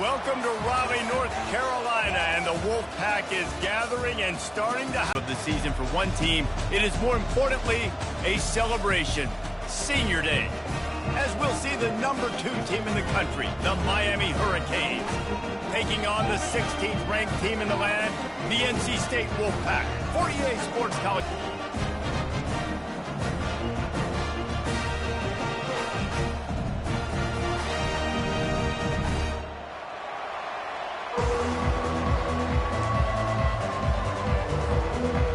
Welcome to Raleigh, North Carolina, and the Wolfpack is gathering and starting to have the season for one team. It is more importantly a celebration, Senior Day, as we'll see the #2 team in the country, the Miami Hurricanes, taking on the 16th ranked team in the land, the NC State Wolfpack. 48 Sports College.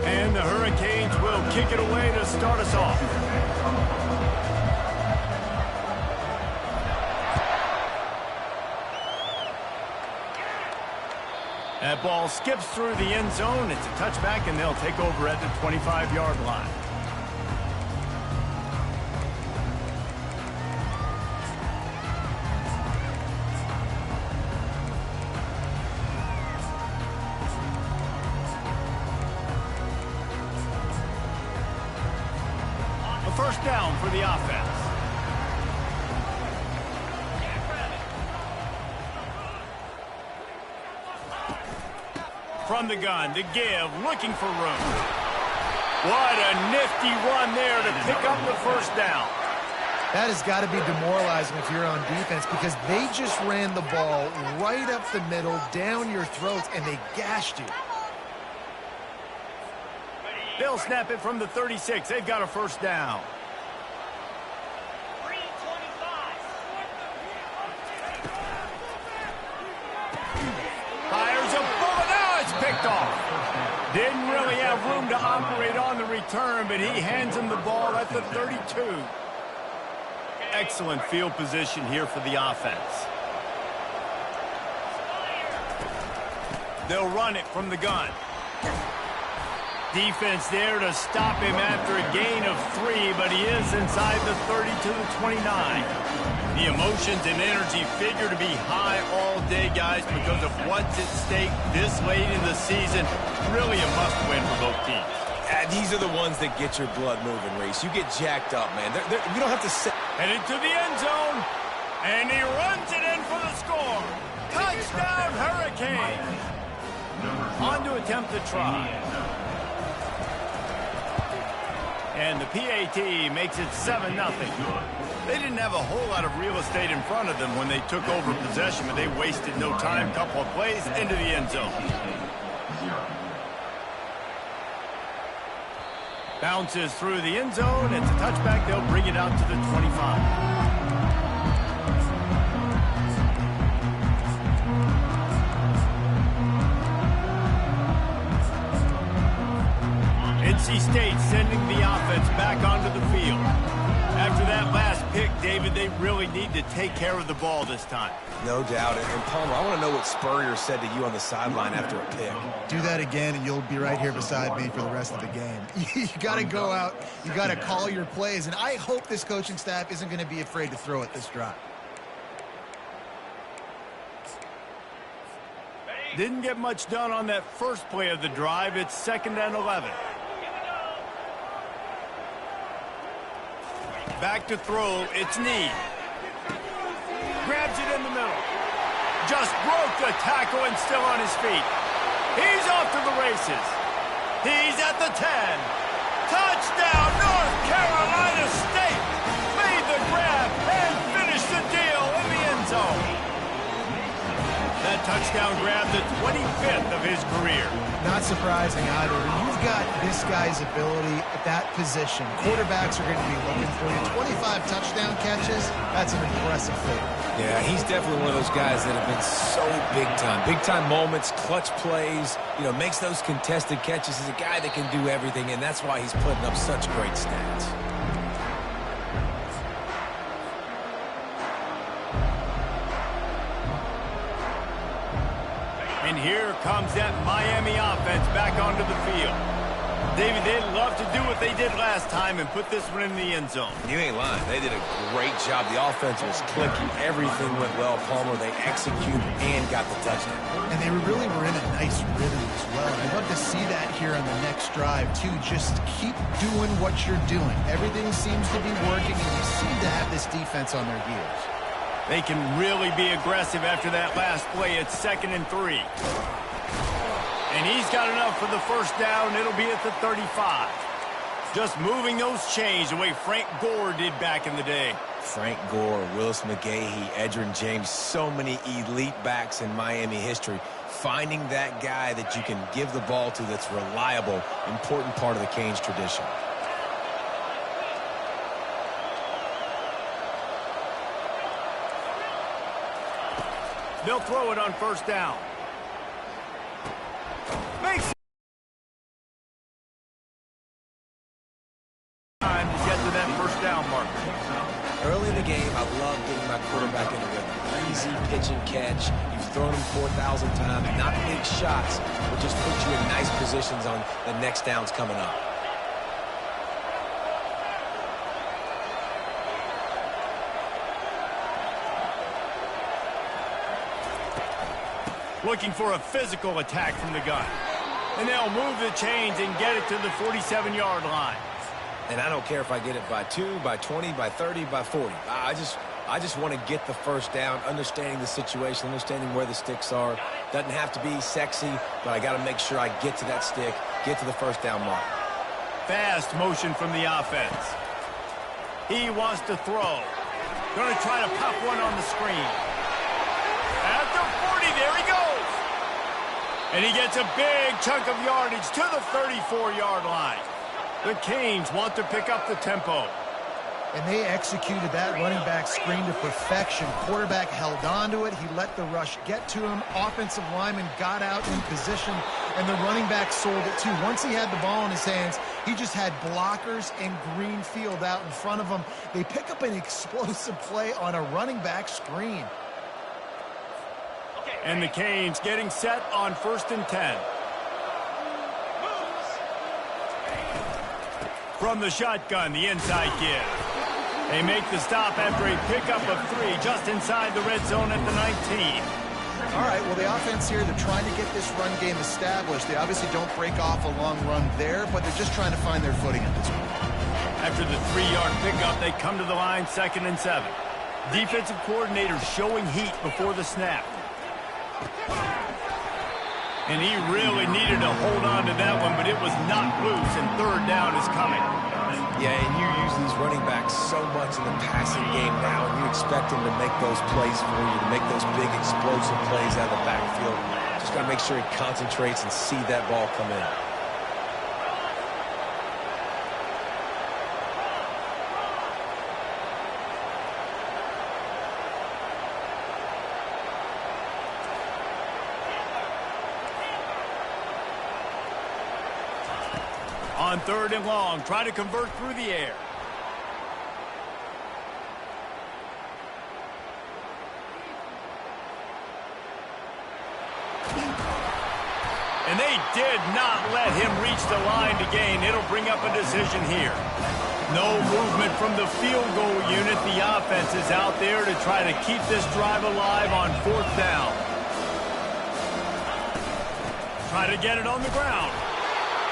And the Hurricanes will kick it away to start us off. That ball skips through the end zone. It's a touchback, and they'll take over at the 25-yard line. A first down for the offense. From the gun, to give, looking for room. What a nifty run there to pick up the first down. That has got to be demoralizing if you're on defense, because they just ran the ball right up the middle, down your throats, and they gashed you. They'll snap it from the 36. They've got a first down. Fires a bullet. Now it's picked off. Didn't really have room to operate on the return, but he hands him the ball at the 32. Excellent field position here for the offense. They'll run it from the gun. Defense there to stop him after a gain of 3, but he is inside the 30 to the 29. The emotions and energy figure to be high all day, guys, because of what's at stake this late in the season. Really a must-win for both teams. These are the ones that get your blood moving, Reese. You get jacked up, man. You don't have to sit. Headed to the end zone, and he runs it in for the score. Touchdown, Hurricanes. On to attempt the try. And the PAT makes it 7-0. They didn't have a whole lot of real estate in front of them when they took over possession, but they wasted no time. Couple of plays into the end zone. Bounces through the end zone. It's a touchback. They'll bring it out to the 25. NC State sending the offense back onto the field. After that last pick, David, they really need to take care of the ball this time. No doubt. And Palmer, I want to know what Spurrier said to you on the sideline after a pick. Do that again, and you'll be right here beside me for the rest of the game. You got to go out. You got to call your plays, and I hope this coaching staff isn't going to be afraid to throw it this drive. Didn't get much done on that first play of the drive. It's 2nd and 11. Back to throw, it's Need. Grabs it in the middle. Just broke the tackle and still on his feet. He's off to the races. He's at the 10. Touchdown, North Carolina State. Made the grab and finished the deal in the end zone. That touchdown grabbed the 25th of his career. Not surprising either. When you've got this guy's ability at that position, quarterbacks are going to be looking for you. 25 touchdown catches, that's an impressive figure. Yeah, he's definitely one of those guys that have been so big time. Big time moments, clutch plays, makes those contested catches. He's a guy that can do everything, and that's why he's putting up such great stats. And here comes that Miami offense back onto the field. David, they'd love to do what they did last time and put this one in the end zone. You ain't lying. They did a great job. The offense was clicking. Everything went well. Palmer, they executed and got the touchdown. And they really were in a nice rhythm as well. And I'd love to see that here on the next drive, too. Just keep doing what you're doing. Everything seems to be working, and you seem to have this defense on their heels. They can really be aggressive after that last play. It's 2nd and 3. And he's got enough for the first down. It'll be at the 35. Just moving those chains the way Frank Gore did back in the day. Frank Gore, Willis McGahee, Edgerrin James, so many elite backs in Miami history. Finding that guy that you can give the ball to that's reliable, important part of the Canes tradition. They'll throw it on first down. Makes time to get to that first down marker. Early in the game, I love getting my quarterback in the rhythm. Easy pitch and catch. You've thrown him 4,000 times. Not big shots, but just put you in nice positions on the next downs coming up. Looking for a physical attack from the gun. And they'll move the chains and get it to the 47-yard line. And I don't care if I get it by 2, by 20, by 30, by 40. I just want to get the first down, understanding the situation, understanding where the sticks are. Doesn't have to be sexy, but I got to make sure I get to that stick, get to the first down mark. Fast motion from the offense. He wants to throw. Going to try to pop one on the screen. At the 40, there he goes. And he gets a big chunk of yardage to the 34-yard line. The Canes want to pick up the tempo. And they executed that running back screen to perfection. Quarterback held on to it. He let the rush get to him. Offensive lineman got out in position, and the running back sold it too. Once he had the ball in his hands, he just had blockers and green field out in front of him. They pick up an explosive play on a running back screen. And the Canes getting set on 1st and 10. From the shotgun, the inside give. They make the stop after a pickup of 3 just inside the red zone at the 19. All right, well, the offense here, they're trying to get this run game established. They obviously don't break off a long run there, but they're just trying to find their footing at this point. After the 3-yard pickup, they come to the line 2nd and 7. Defensive coordinator showing heat before the snap. And he really needed to hold on to that one, but it was not loose, and 3rd down is coming. Yeah, and you use these running backs so much in the passing game now, and you expect them to make those plays for you, to make those big explosive plays out of the backfield. Just got to make sure he concentrates and see that ball come in. On 3rd and long, try to convert through the air. And they did not let him reach the line to gain. It'll bring up a decision here. No movement from the field goal unit. The offense is out there to try to keep this drive alive on 4th down. Try to get it on the ground.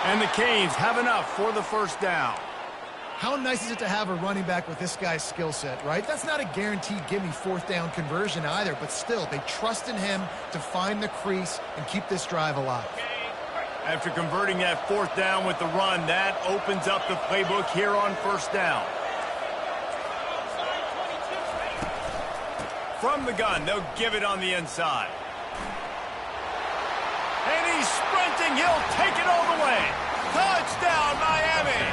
And the Canes have enough for the first down. How nice is it to have a running back with this guy's skill set, right? That's not a guaranteed give-me 4th down conversion either, but still, they trust in him to find the crease and keep this drive alive. After converting that 4th down with the run, that opens up the playbook here on 1st down. From the gun, they'll give it on the inside. And he's sprinting. He'll take it all the way. Touchdown, Miami.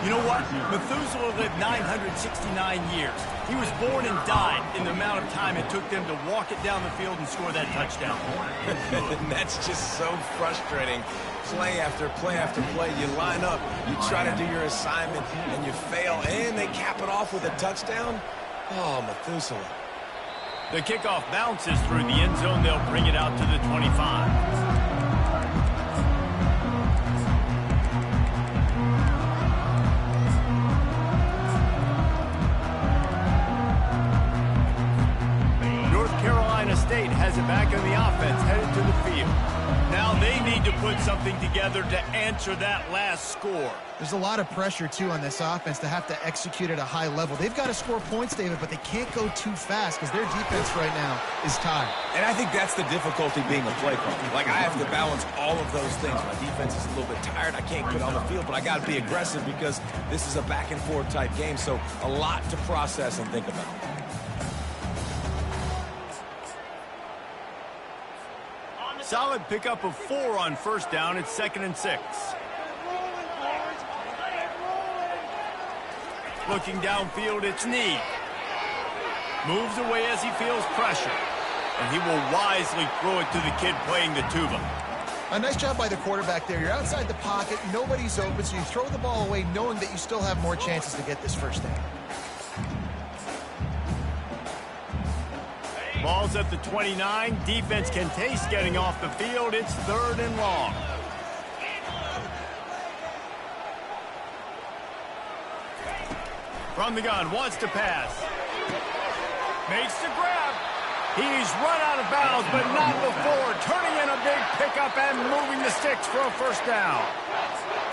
You know what? Methuselah lived 969 years. He was born and died in the amount of time it took them to walk it down the field and score that touchdown. And that's just so frustrating. Play after play after play. You line up, you try to do your assignment, and you fail, and they cap it off with a touchdown? Oh, Methuselah. The kickoff bounces through the end zone. They'll bring it out to the 25. North Carolina State has it back on the offense, headed to the field. Now they need to put something together to answer that last score. There's a lot of pressure, too, on this offense to have to execute at a high level. They've got to score points, David, but they can't go too fast because their defense right now is tired. And I think that's the difficulty being a play caller. Like, I have to balance all of those things. My defense is a little bit tired. I can't get on the field, but I got to be aggressive because this is a back-and-forth type game, so a lot to process and think about. Solid pickup of 4 on first down. It's 2nd and 6. Looking downfield, it's Need. Moves away as he feels pressure. And he will wisely throw it to the kid playing the tuba. A nice job by the quarterback there. You're outside the pocket, nobody's open, so you throw the ball away knowing that you still have more chances to get this first down. Ball's at the 29. Defense can taste getting off the field. It's 3rd and long. From the gun, wants to pass. Makes the grab. He's run out of bounds, but not before. Turning in a big pickup and moving the sticks for a first down.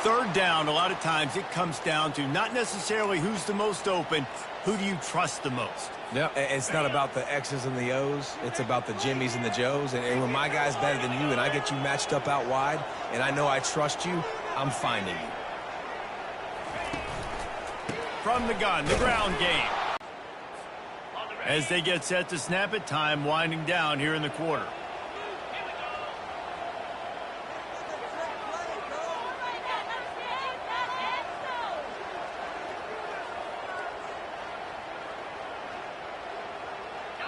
3rd down, a lot of times it comes down to not necessarily who's the most open, who do you trust the most? Yeah, it's not about the X's and the O's. It's about the Jimmies and the Joes. And when my guy's better than you and I get you matched up out wide and I know I trust you, I'm finding you. From the gun, the ground game. As they get set to snap it, time winding down here in the quarter.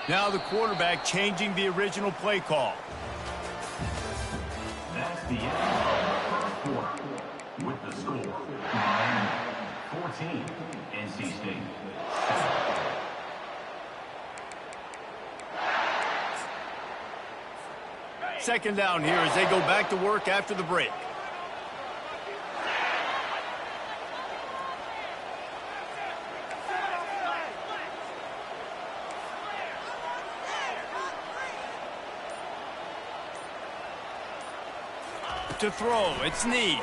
Now the quarterback changing the original play call. That's the end of the first quarter. With the score, Miami 14, NC State 7. Second down here as they go back to work after the break. To throw, it's Need.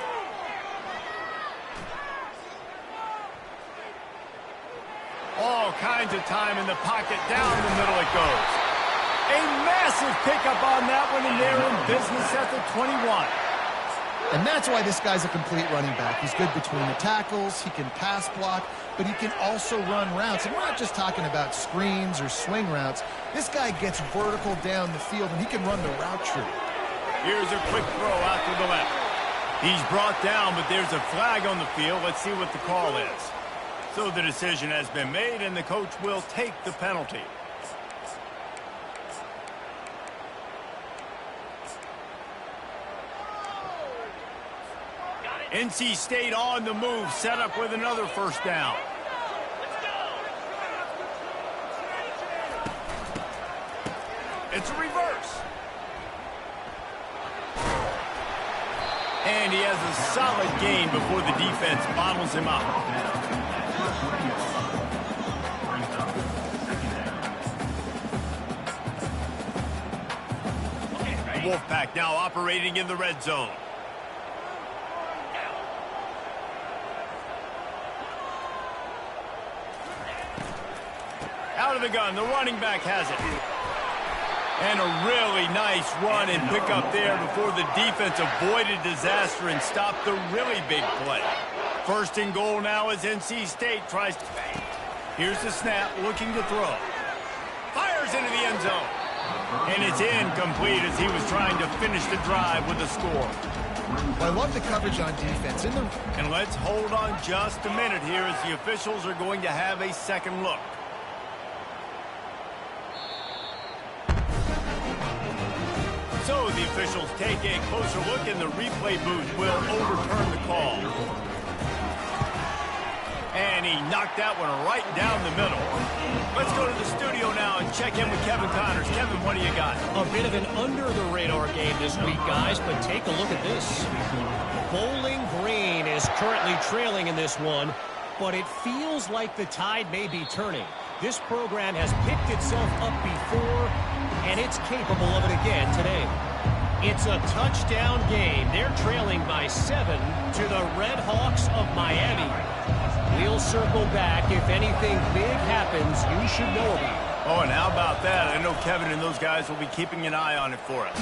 All kinds of time in the pocket, down the middle it goes. A massive pickup on that one, and they're in business at the 21. And that's why this guy's a complete running back. He's good between the tackles, he can pass block, but he can also run routes. And we're not just talking about screens or swing routes. This guy gets vertical down the field, and he can run the route tree. Here's a quick throw out to the left. He's brought down, but there's a flag on the field. Let's see what the call is. So the decision has been made, and the coach will take the penalty. NC State on the move, set up with another first down. It's a reverse. And he has a solid gain before the defense bottles him up. Wolfpack now operating in the red zone. Out of the gun, the running back has it. And a really nice run and pick up there before the defense avoided disaster and stopped the really big play. 1st and goal now as NC State tries to... Here's the snap, looking to throw. Fires into the end zone. And it's incomplete as he was trying to finish the drive with a score. I love the coverage on defense. And let's hold on just a minute here as the officials are going to have a second look. So the officials take a closer look, and the replay booth will overturn the call. And he knocked that one right down the middle. Let's go to the studio now and check in with Kevin Connors. Kevin, what do you got? A bit of an under-the-radar game this week, guys, but take a look at this. Bowling Green is currently trailing in this one, but it feels like the tide may be turning. This program has picked itself up before, and it's capable of it again today. It's a touchdown game. They're trailing by 7 to the Red Hawks of Miami. We'll circle back. If anything big happens, you should know about it. Oh, and how about that? I know Kevin and those guys will be keeping an eye on it for us.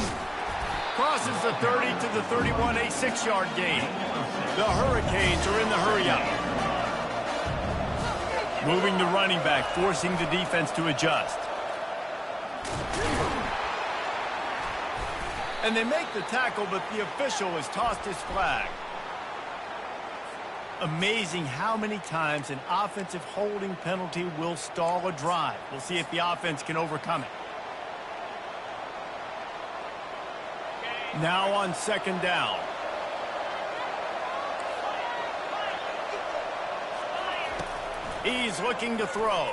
Crosses the 30 to the 31, a 6-yard gain. The Hurricanes are in the hurry-up. Moving the running back, forcing the defense to adjust. And they make the tackle, but the official has tossed his flag. Amazing how many times an offensive holding penalty will stall a drive. We'll see if the offense can overcome it. Now on 2nd down. He's looking to throw.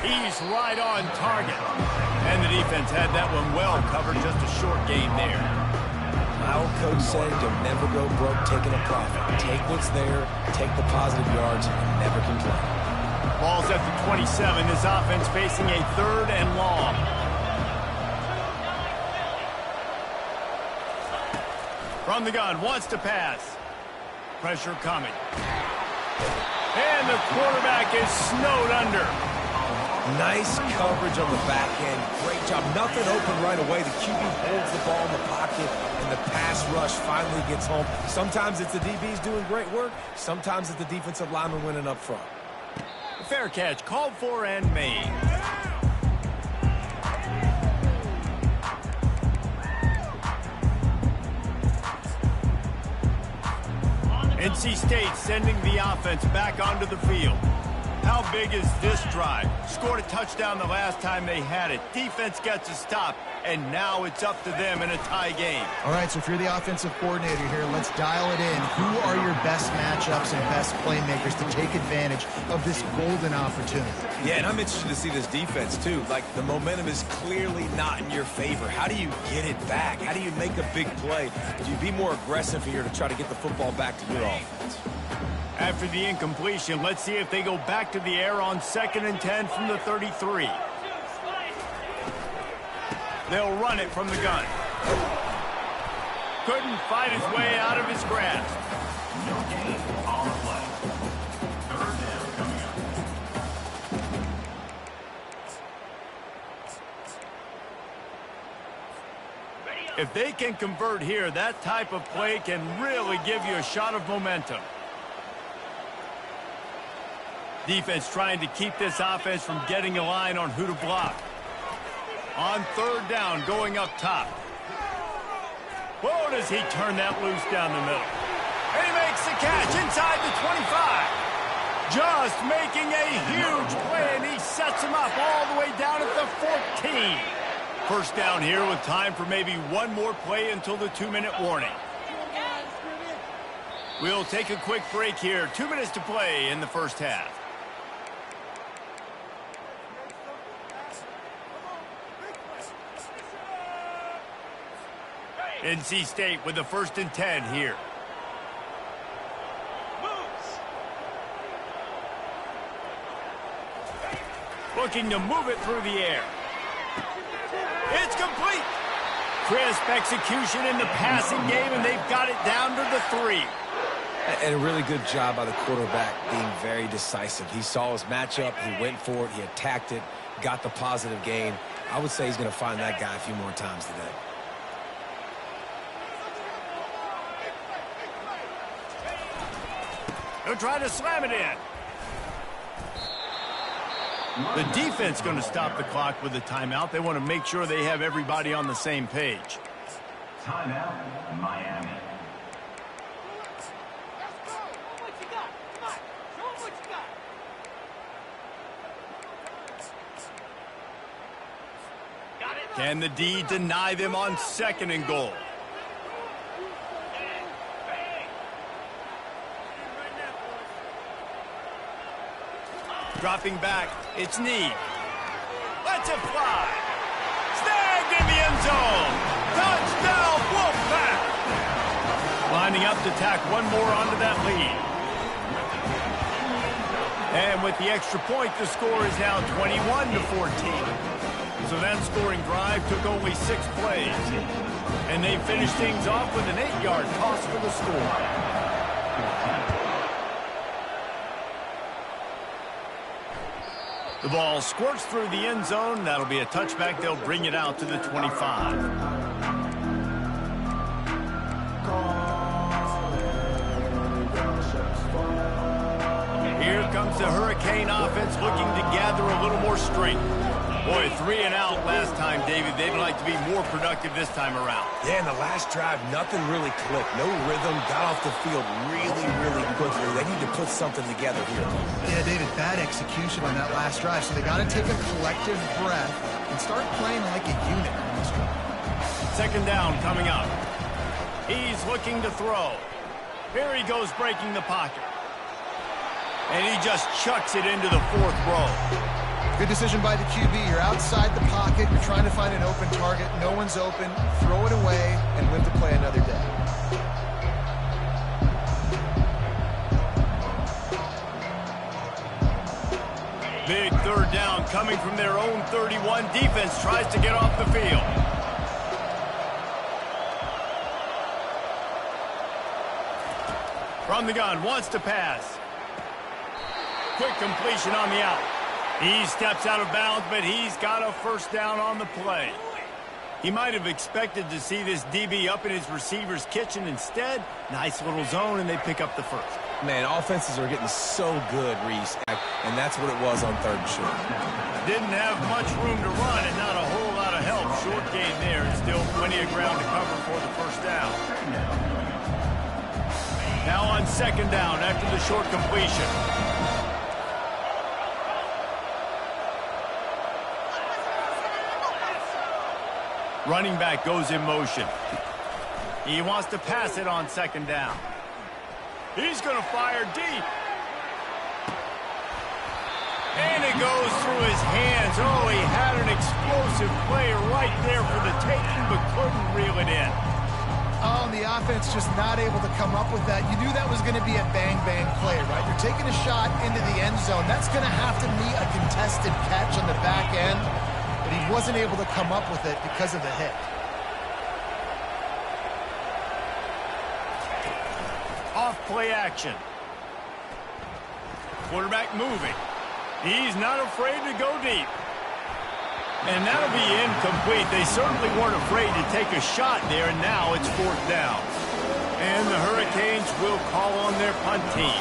He's right on target. And the defense had that one well covered, just a short gain there. My old coach said, you'll never go broke taking a profit. Take what's there, take the positive yards, and never complain. Ball's at the 27. This offense facing a 3rd and long. From the gun, wants to pass. Pressure coming. And the quarterback is snowed under. Nice coverage on the back end. Great job. Nothing open right away. The QB holds the ball in the pocket, and the pass rush finally gets home. Sometimes it's the DBs doing great work. Sometimes it's the defensive lineman winning up front. Fair catch, called for and made. NC State sending the offense back onto the field. How big is this drive? Scored a touchdown the last time they had it. Defense gets a stop, and now it's up to them in a tie game. All right, so if you're the offensive coordinator here, let's dial it in. Who are your best matchups and best playmakers to take advantage of this golden opportunity? Yeah, and I'm interested to see this defense, too. Like, the momentum is clearly not in your favor. How do you get it back? How do you make a big play? Do you be more aggressive here to try to get the football back to your offense? After the incompletion, let's see if they go back to the air on 2nd and 10 from the 33. They'll run it from the gun. Couldn't fight his way out of his grasp. No gain on the play. 3rd down coming up. If they can convert here, that type of play can really give you a shot of momentum. Defense trying to keep this offense from getting a line on who to block. On 3rd down, going up top. Whoa, does he turn that loose down the middle. And he makes the catch inside the 25. Just making a huge play, and he sets him up all the way down at the 14. First down here with time for maybe one more play until the 2-minute warning. We'll take a quick break here. 2 minutes to play in the first half. NC State with the 1st and 10 here. Looking to move it through the air. It's complete. Crisp execution in the passing game, and they've got it down to the 3. And a really good job by the quarterback being very decisive. He saw his matchup, he went for it, he attacked it, got the positive gain. I would say he's going to find that guy a few more times today. They'll try to slam it in. The defense going to stop the clock with a timeout. They want to make sure they have everybody on the same page. Timeout, Miami. Can the D deny them on 2nd and goal? Dropping back, it's Need. Lets it fly. Snagged in the end zone. Touchdown, Wolfpack. Lining up to tack one more onto that lead. And with the extra point, the score is now 21-14. So that scoring drive took only 6 plays. And they finished things off with an 8-yard toss for the score. The ball squirts through the end zone. That'll be a touchback. They'll bring it out to the 25. Here comes the Hurricane offense looking to gather a little more strength. Boy, 3 and out last time, David. They'd like to be more productive this time around. Yeah, in the last drive, nothing really clicked. No rhythm, got off the field really quickly. They need to put something together here. Yeah, David, bad execution on that last drive. So they got to take a collective breath and start playing like a unit on this drive. Second down coming up. He's looking to throw. Here he goes breaking the pocket. And he just chucks it into the 4th row. Good decision by the QB. You're outside the pocket. You're trying to find an open target. No one's open. Throw it away and live to play another day. Big third down coming from their own 31. Defense tries to get off the field. From the gun, wants to pass. Quick completion on the out. He steps out of bounds, but he's got a first down on the play. He might have expected to see this DB up in his receiver's kitchen. Instead, nice little zone, and they pick up the first. Man, offenses are getting so good, Reese, and that's what it was on 3rd and short. Didn't have much room to run and not a whole lot of help. Short gain there, and still plenty of ground to cover for the first down. Now on 2nd down after the short completion. Running back goes in motion. He wants to pass it on 2nd down. He's going to fire deep. And it goes through his hands. Oh, he had an explosive play right there for the taking, but couldn't reel it in. Oh, and the offense just not able to come up with that. You knew that was going to be a bang-bang play, right? You're taking a shot into the end zone. That's going to have to be a contested catch on the back end. But he wasn't able to come up with it because of the hit. Off play action. Quarterback moving. He's not afraid to go deep. And that'll be incomplete. They certainly weren't afraid to take a shot there, and now it's 4th down. And the Hurricanes will call on their punt team.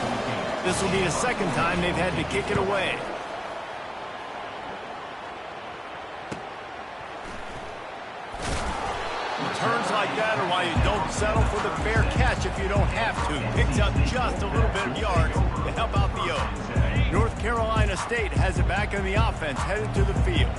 This will be the 2nd time they've had to kick it away. Turns like that are why you don't settle for the fair catch if you don't have to. Picks up just a little bit of yards to help out the O's. North Carolina State has it back on the offense, headed to the field.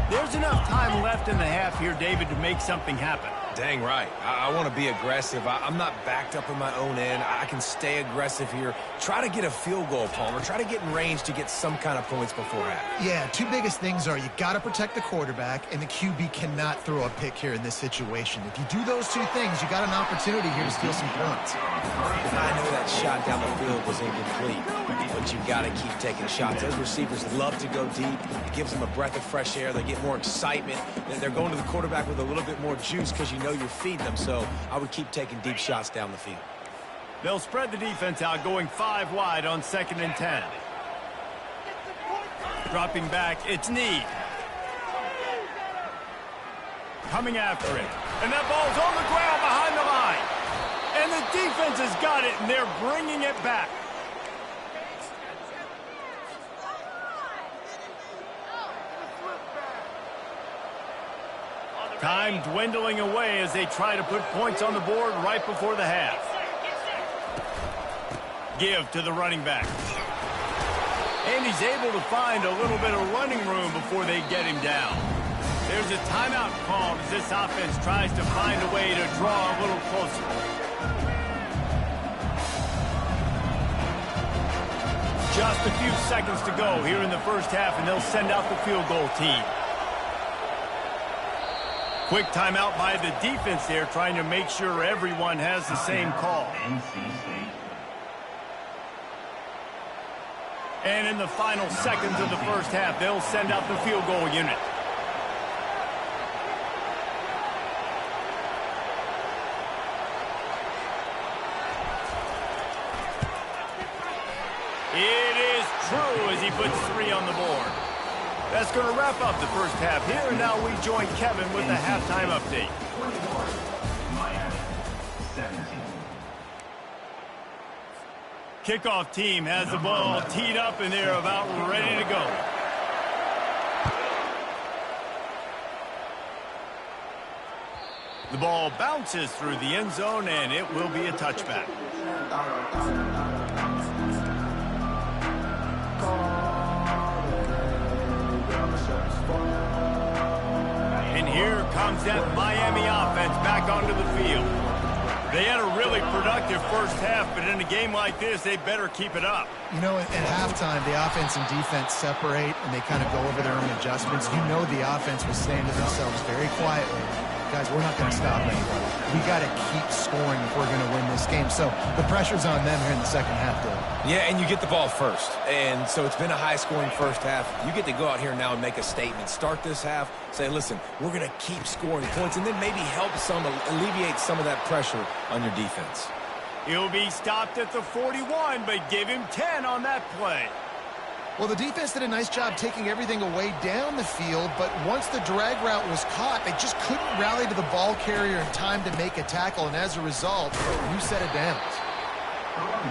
There's enough time left in the half here, David, to make something happen. Dang right. I want to be aggressive. I'm not backed up in my own end. I can stay aggressive here. Try to get a field goal, Palmer. Try to get in range to get some kind of points before half. Yeah, 2 biggest things are you got to protect the quarterback, and the QB cannot throw a pick here in this situation. If you do those 2 things, you got an opportunity here to steal some points. I know that shot down the field was incomplete, but you got to keep taking shots. Those receivers love to go deep. It gives them a breath of fresh air. They get more excitement. They're going to the quarterback with a little bit more juice because you know you're feeding them. So I would keep taking deep shots down the field. They'll spread the defense out, going 5 wide on 2nd and 10. Dropping back, it's Need. Coming after it. And that ball's on the ground behind the line. And the defense has got it, and they're bringing it back. Time dwindling away as they try to put points on the board right before the half. Give to the running back. And he's able to find a little bit of running room before they get him down. There's a timeout called as this offense tries to find a way to draw a little closer. Just a few seconds to go here in the first half, and they'll send out the field goal team. Quick timeout by the defense there, trying to make sure everyone has the same call. And in the final seconds of the first half, they'll send out the field goal unit. It is true as he puts 3 on the board. That's going to wrap up the first half here, and now we join Kevin with the halftime update. Miami, 17. Kickoff team has the ball teed up, and they're about ready to go. The ball bounces through the end zone, and it will be a touchback. And here comes that Miami offense back onto the field. They had a really productive first half, but in a game like this, they better keep it up. You know, at halftime, the offense and defense separate, and they kind of go over their own adjustments. You know the offense was saying to themselves very quietly, guys, we're not going to stop anybody. We got to keep scoring if we're going to win this game. So the pressure's on them here in the second half, Dave. Yeah, and you get the ball first. And so it's been a high-scoring first half. You get to go out here now and make a statement. Start this half, say, listen, we're going to keep scoring points, and then maybe help alleviate some of that pressure on your defense. He'll be stopped at the 41, but give him 10 on that play. Well, the defense did a nice job taking everything away down the field, but once the drag route was caught, they just couldn't rally to the ball carrier in time to make a tackle, and as a result, you set it down.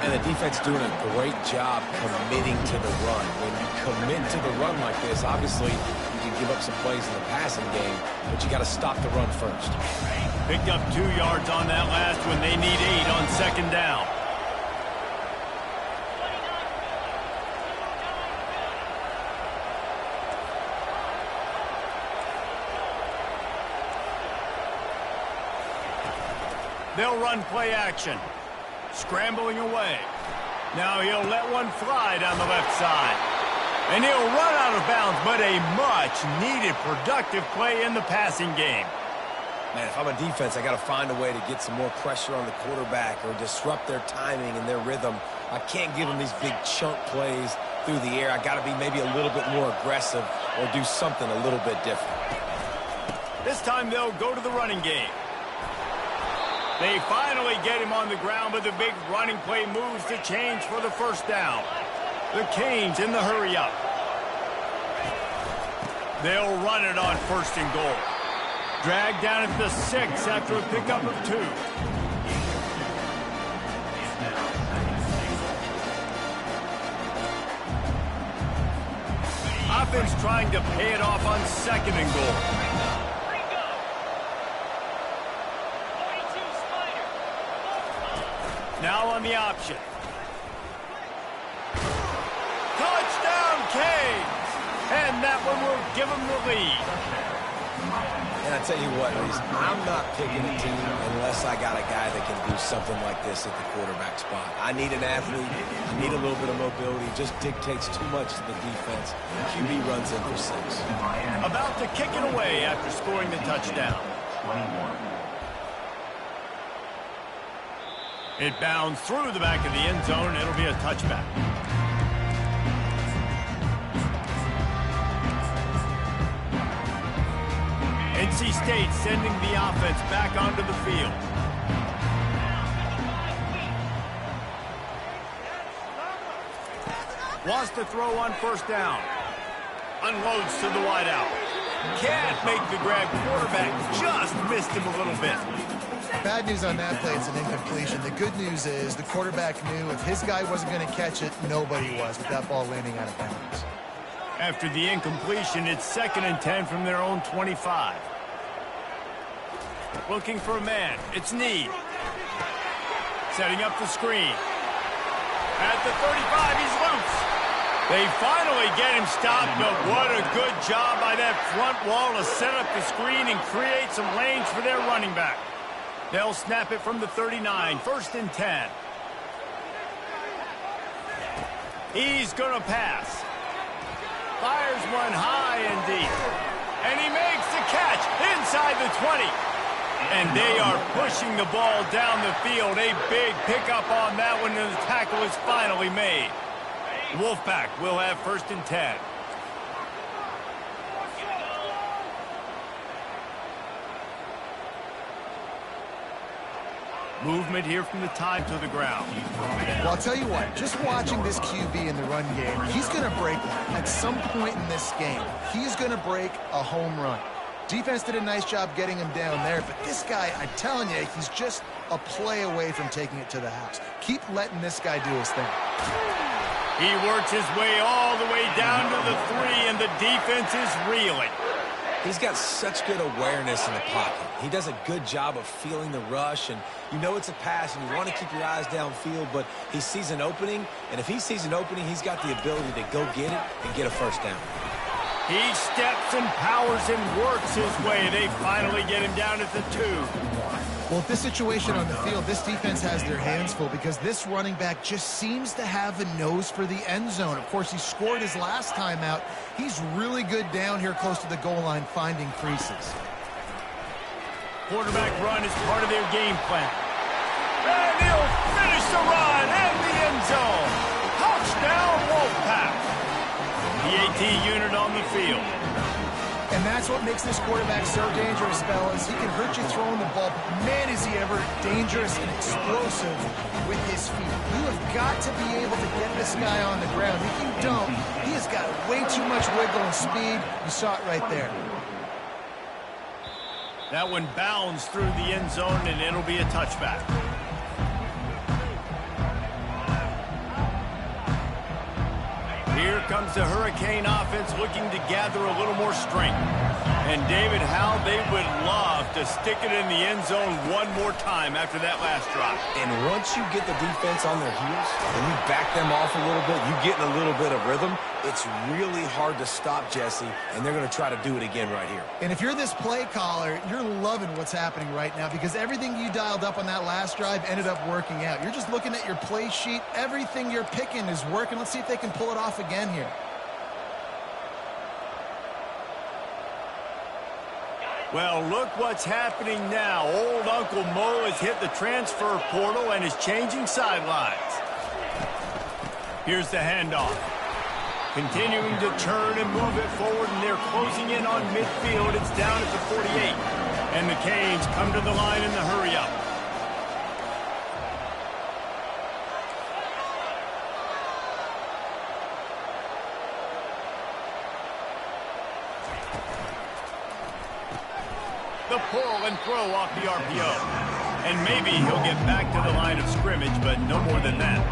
And the defense doing a great job committing to the run. When you commit to the run like this, obviously you can give up some plays in the passing game, but you got to stop the run first. Picked up 2 yards on that last one. They need 8 on second down. They'll run play action. Scrambling away. Now he'll let one fly down the left side. And he'll run out of bounds, but a much-needed productive play in the passing game. Man, if I'm a defense, I got to find a way to get some more pressure on the quarterback or disrupt their timing and their rhythm. I can't give them these big chunk plays through the air. I got to be maybe a little bit more aggressive or do something a little bit different. This time they'll go to the running game. They finally get him on the ground, but the big running play moves the chains for the first down. The Canes in the hurry up. They'll run it on first and goal. Dragged down at the 6 after a pickup of 2. Offense trying to pay it off on second and goal. Now on the option. Touchdown, Canes! And that one will give them the lead. And I tell you what, Reese, I'm not picking a team unless I got a guy that can do something like this at the quarterback spot. I need an athlete. I need a little bit of mobility. Just dictates too much to the defense. QB runs in for 6. About to kick it away after scoring the touchdown. 21. It bounds through the back of the end zone. It'll be a touchback. NC State sending the offense back onto the field. Wants to throw on first down. Unloads to the wideout. Can't make the grab. Quarterback just missed him a little bit. Bad news on that play, it's an incompletion. The good news is the quarterback knew if his guy wasn't going to catch it, nobody was with that ball landing out of bounds. After the incompletion, it's 2nd and 10 from their own 25. Looking for a man. It's Need. Setting up the screen. At the 35, he's loose. They finally get him stopped, but what a good job by that front wall to set up the screen and create some lanes for their running back. They'll snap it from the 39, 1st and 10. He's going to pass. Fires one high and deep. And he makes the catch inside the 20. And they are pushing the ball down the field. A big pickup on that one, and the tackle is finally made. Wolfpack will have 1st and 10. Movement here from the tide to the ground. Well, I'll tell you what, just watching this QB in the run game, he's going to break one at some point in this game. He's going to break a home run. Defense did a nice job getting him down there, but this guy, I'm telling you, he's just a play away from taking it to the house. Keep letting this guy do his thing. He works his way all the way down to the 3, and the defense is reeling. He's got such good awareness in the pocket. He does a good job of feeling the rush, and you know it's a pass, and you want to keep your eyes downfield, but he sees an opening, and if he sees an opening, he's got the ability to go get it and get a first down. He steps and powers and works his way. They finally get him down at the 2. Well, with this situation on the field, this defense has their hands full because this running back just seems to have a nose for the end zone. Of course, he scored his last time out. He's really good down here close to the goal line finding creases. Quarterback run is part of their game plan. And he'll finish the run in the end zone. Touchdown, Wolfpack. The AT unit on the field. And that's what makes this quarterback so dangerous, fellas. He can hurt you throwing the ball, but man, is he ever dangerous and explosive with his feet. You have got to be able to get this guy on the ground. If you don't, he has got way too much wiggle and speed. You saw it right there. That one bounds through the end zone, and it'll be a touchback. Here comes the Hurricane offense looking to gather a little more strength. And David, how they would love to stick it in the end zone one more time after that last drop. And once you get the defense on their heels and you back them off a little bit, you get in a little bit of rhythm, it's really hard to stop Jesse, and they're going to try to do it again right here. And if you're this play caller, you're loving what's happening right now because everything you dialed up on that last drive ended up working out. You're just looking at your play sheet. Everything you're picking is working. Let's see if they can pull it off again here. Well, look what's happening now. Old Uncle Mo has hit the transfer portal and is changing sidelines. Here's the handoff. Continuing to turn and move it forward, and they're closing in on midfield. It's down at the 48. And the Canes come to the line in the hurry-up. The pull and throw off the RPO. And maybe he'll get back to the line of scrimmage, but no more than that.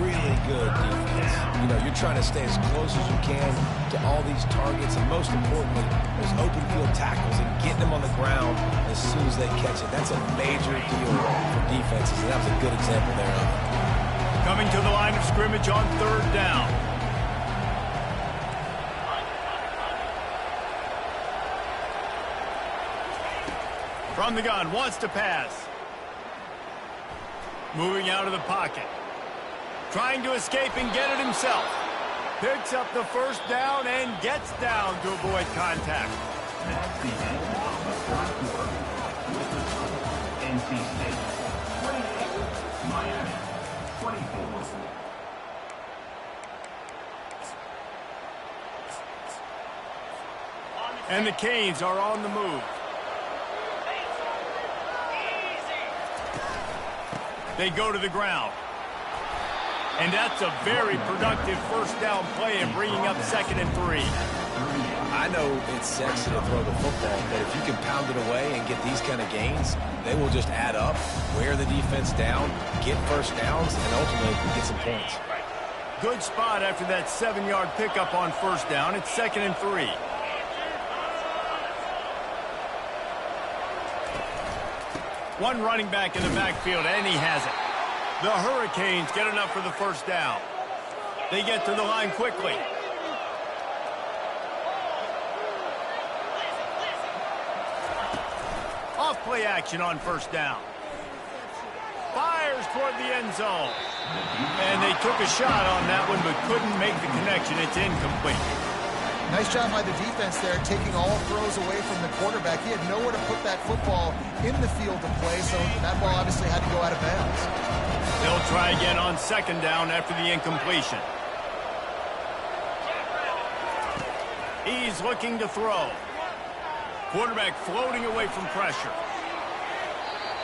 Really good defense. You know, you're trying to stay as close as you can to all these targets, and most importantly, those open field tackles and getting them on the ground as soon as they catch it. That's a major deal for defenses, and that was a good example there of it. Coming to the line of scrimmage on 3rd down. From the gun, wants to pass. Moving out of the pocket. Trying to escape and get it himself. Picks up the 1st down and gets down to avoid contact. That's the end of the 3rd quarter. With the score, NC State 28, Miami 24. And the Canes are on the move. They go to the ground. And that's a very productive 1st down play and bringing up 2nd and 3. I know it's sexy to throw the football, but if you can pound it away and get these kind of gains, they will just add up, wear the defense down, get 1st downs, and ultimately get some points. Good spot after that 7-yard pickup on 1st down. It's 2nd and 3. One running back in the backfield, and he has it. The Hurricanes get enough for the 1st down. They get to the line quickly. Off play action on 1st down. Fires toward the end zone. And they took a shot on that one, but couldn't make the connection. It's incomplete. Nice job by the defense there, taking all throws away from the quarterback. He had nowhere to put that football in the field to play, so that ball obviously had to go out of bounds. They'll try again on 2nd down after the incompletion. He's looking to throw. Quarterback floating away from pressure.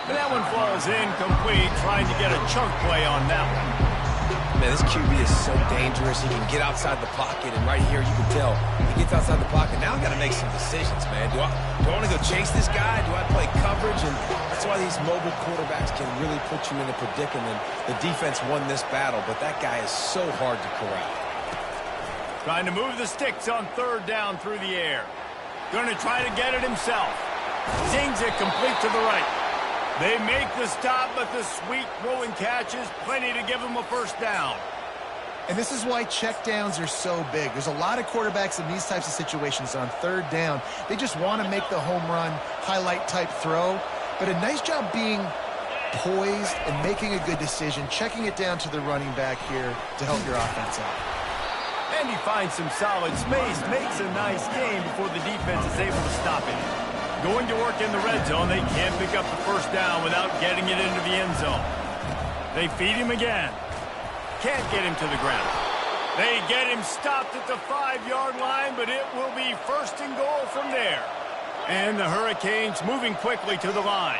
And that one falls incomplete, trying to get a chunk play on that one. Man, this QB is so dangerous. He can get outside the pocket, and right here you can tell he gets outside the pocket. Now I got to make some decisions, man. Do I want to go chase this guy? Do I play coverage? And that's why these mobile quarterbacks can really put you in a predicament. The defense won this battle, but that guy is so hard to corral. Trying to move the sticks on third down through the air. Going to try to get it himself. Zings it complete to the right. They make the stop, but the sweet throw and catch is plenty to give them a first down. And this is why checkdowns are so big. There's a lot of quarterbacks in these types of situations on third down. They just want to make the home run, highlight type throw. But a nice job being poised and making a good decision, checking it down to the running back here to help your offense out. And he finds some solid space, makes a nice game before the defense is able to stop it. Going to work in the red zone, they can't pick up the first down without getting it into the end zone. They feed him again. Can't get him to the ground. They get him stopped at the 5-yard line, but it will be first and goal from there. And the Hurricanes moving quickly to the line.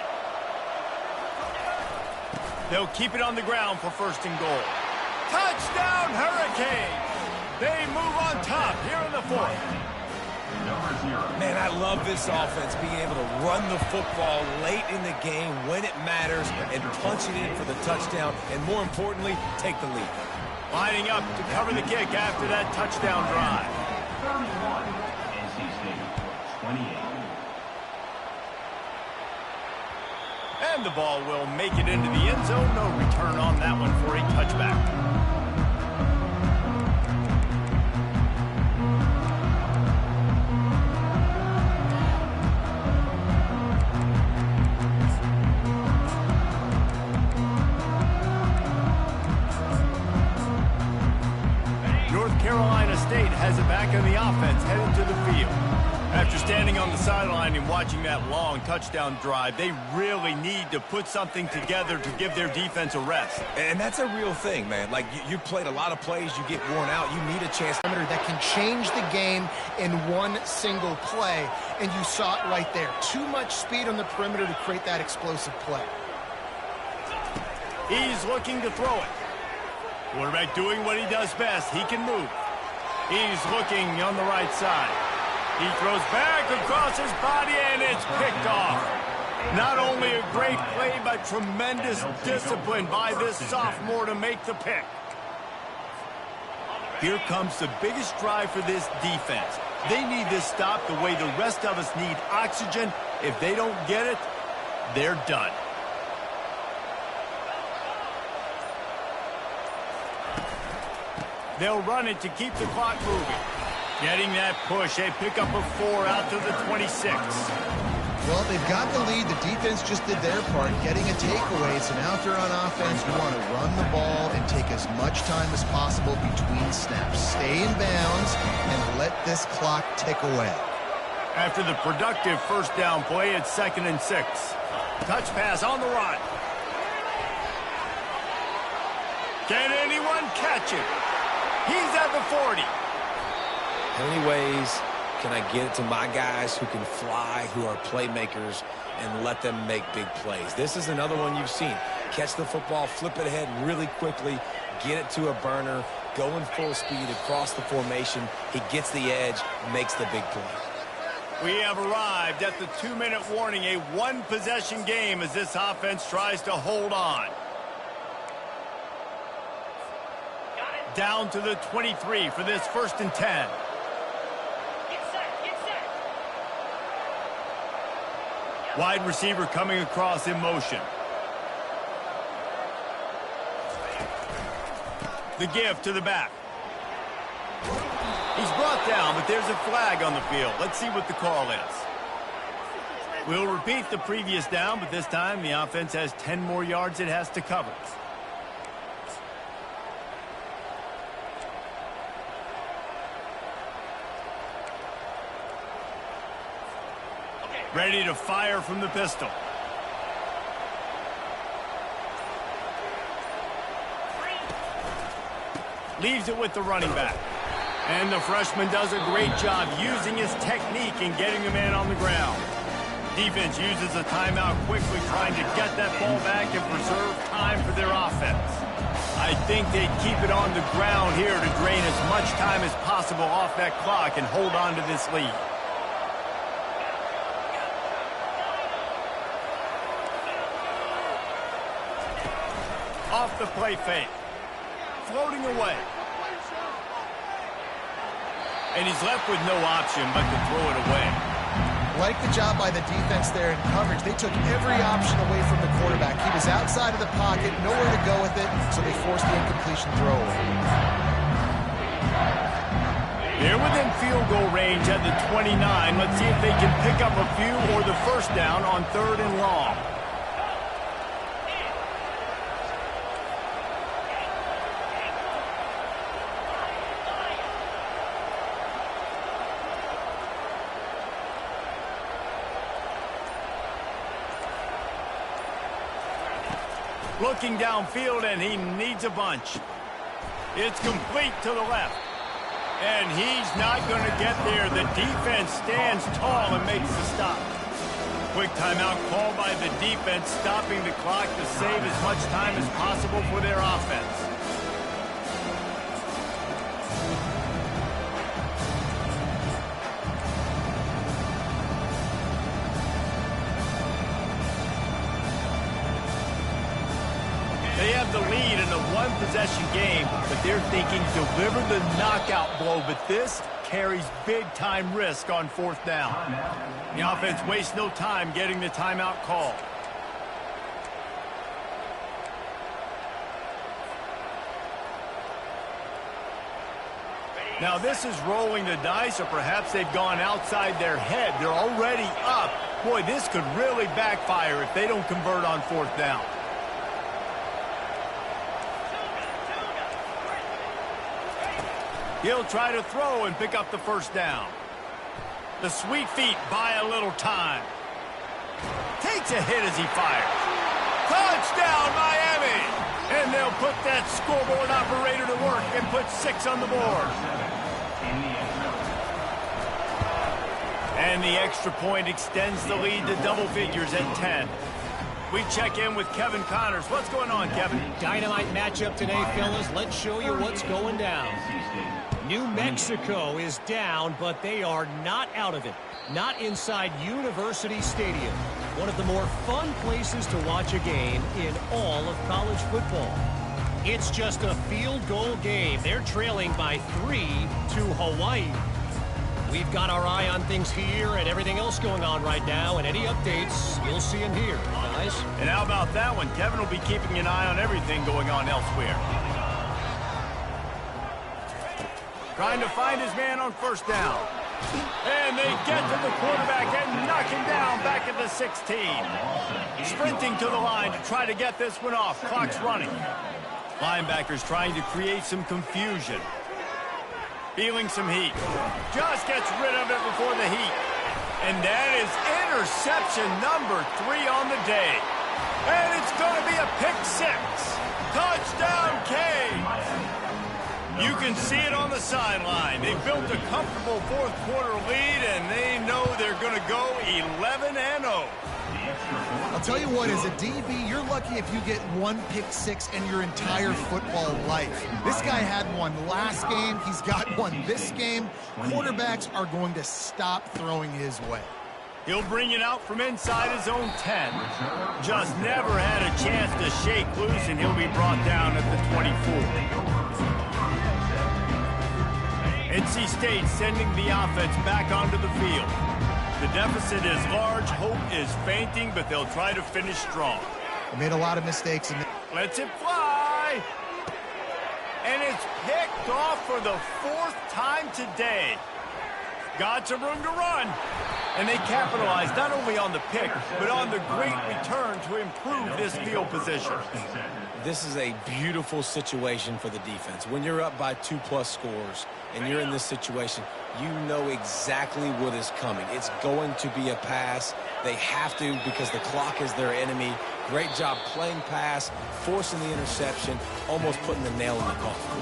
They'll keep it on the ground for first and goal. Touchdown, Hurricanes! They move on top here in the fourth. Man, I love this offense, being able to run the football late in the game when it matters and punch it in for the touchdown, and more importantly, take the lead. Lining up to cover the kick after that touchdown drive. 31, NC State, 28. And the ball will make it into the end zone. No return on that one for a touchback. Carolina State has it back in the offense, headed to the field. After standing on the sideline and watching that long touchdown drive, they really need to put something together to give their defense a rest. And that's a real thing, man. Like, you played a lot of plays, you get worn out, you need a chance. That can change the game in one single play, and you saw it right there. Too much speed on the perimeter to create that explosive play. He's looking to throw it. Quarterback doing what he does best. He can move. He's looking on the right side. He throws back across his body, and it's picked off. Not only a great play, but tremendous discipline by this sophomore to make the pick. Here comes the biggest drive for this defense. They need this stop the way the rest of us need oxygen. If they don't get it, they're done. They'll run it to keep the clock moving. Getting that push, a pickup of 4 out to the 26. Well, they've got the lead. The defense just did their part, getting a takeaway. So now if they're on offense, you want to run the ball and take as much time as possible between snaps. Stay in bounds and let this clock tick away. After the productive first down play, it's 2nd and 6. Touch pass on the run. Can anyone catch it? He's at the 40. How many ways can I get it to my guys who can fly, who are playmakers, and let them make big plays? This is another one you've seen. Catch the football, flip it ahead really quickly, get it to a burner, go in full speed across the formation. He gets the edge, makes the big play. We have arrived at the 2-minute warning, a one-possession game as this offense tries to hold on. Down to the 23 for this 1st and 10. Wide receiver coming across in motion. The give to the back. He's brought down, but there's a flag on the field. Let's see what the call is. We'll repeat the previous down, but this time the offense has 10 more yards it has to cover. Ready to fire from the pistol. Leaves it with the running back. And the freshman does a great job using his technique and getting the man on the ground. Defense uses a timeout quickly, trying to get that ball back and preserve time for their offense. I think they keep it on the ground here to drain as much time as possible off that clock and hold on to this lead. Off the play fake. Floating away. And he's left with no option but to throw it away. Like the job by the defense there in coverage. They took every option away from the quarterback. He was outside of the pocket, nowhere to go with it, so they forced the incompletion throwaway. They're within field goal range at the 29. Let's see if they can pick up a few or the first down on 3rd and long. Looking downfield, and he needs a bunch. It's complete to the left. And he's not going to get there. The defense stands tall and makes the stop. Quick timeout called by the defense, stopping the clock to save as much time as possible for their offense. They have the lead in a one-possession game, but they're thinking deliver the knockout blow, but this carries big-time risk on 4th down. The offense wastes no time getting the timeout call. Now this is rolling the dice, or perhaps they've gone outside their head. They're already up. Boy, this could really backfire if they don't convert on 4th down. He'll try to throw and pick up the first down. The sweet feet buy a little time. Takes a hit as he fires. Touchdown, Miami! And they'll put that scoreboard operator to work and put 6 on the board. And the extra point extends the lead to double figures at 10. We check in with Kevin Connors. What's going on, Kevin? Dynamite matchup today, fellas. Let's show you what's going down. New Mexico is down, but they are not out of it. Not inside University Stadium, one of the more fun places to watch a game in all of college football. It's just a field goal game. They're trailing by 3 to Hawaii. We've got our eye on things here and everything else going on right now, and any updates, you'll see them here, guys. And how about that one? Kevin will be keeping an eye on everything going on elsewhere. Trying to find his man on 1st down. And they get to the quarterback and knock him down back at the 16. Sprinting to the line to try to get this one off. Clock's running. Linebackers trying to create some confusion. Feeling some heat. Just gets rid of it before the heat. And that is interception number 3 on the day. And it's going to be a pick 6. Touchdown, K. You can see it on the sideline. They built a comfortable 4th quarter lead, and they know they're going to go 11-0. I'll tell you what, as a DB, you're lucky if you get 1 pick 6 in your entire football life. This guy had one last game. He's got one this game. Quarterbacks are going to stop throwing his way. He'll bring it out from inside his own 10. Just never had a chance to shake loose, and he'll be brought down at the 24. NC State sending the offense back onto the field. The deficit is large, hope is fainting, but they'll try to finish strong. They made a lot of mistakes. Lets it fly. And it's picked off for the 4th time today. Got some room to run. And they capitalized not only on the pick, but on the great return to improve this field position. This is a beautiful situation for the defense. When you're up by 2+ scores and you're in this situation, you know exactly what is coming. It's going to be a pass. They have to because the clock is their enemy. Great job playing pass, forcing the interception, almost putting the nail in the coffin.